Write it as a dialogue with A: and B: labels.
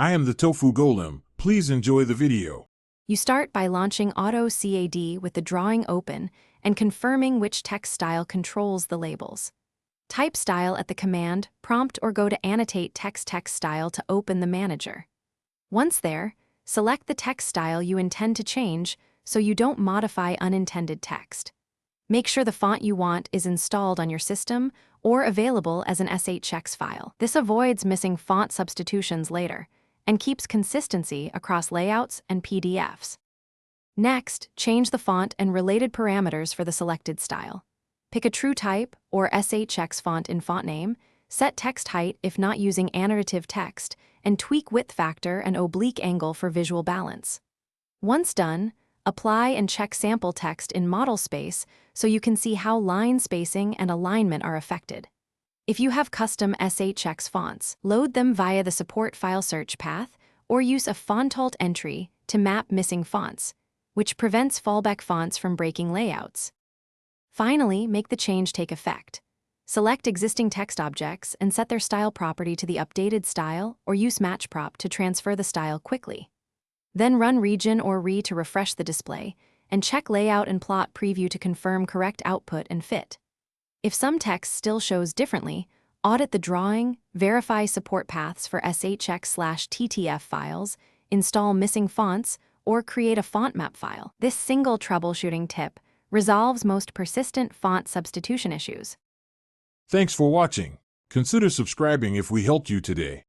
A: I am the Tofu Golem. Please enjoy the video.
B: You start by launching Autocad with the drawing open and confirming which text style controls the labels. Type style at the command prompt or go to Annotate text style to open the manager. Once there, select the text style you intend to change so you don't modify unintended text. Make sure the font you want is installed on your system or available as an SHX file. This avoids missing font substitutions later and keeps consistency across layouts and PDFs. Next, change the font and related parameters for the selected style. Pick a true type or SHX font in font name, set text height if not using annotative text, and tweak width factor and oblique angle for visual balance. Once done, apply and check sample text in model space so you can see how line spacing and alignment are affected. If you have custom SHX fonts, load them via the support file search path or use a font alt entry to map missing fonts, which prevents fallback fonts from breaking layouts. Finally, make the change take effect. Select existing text objects and set their style property to the updated style or use matchprop to transfer the style quickly. Then run region or re to refresh the display, and check layout and plot preview to confirm correct output and fit. If some text still shows differently, audit the drawing, verify support paths for SHX/TTF files, install missing fonts, or create a font map file. This single troubleshooting tip resolves most persistent font substitution issues.
A: Thanks for watching. Consider subscribing if we helped you today.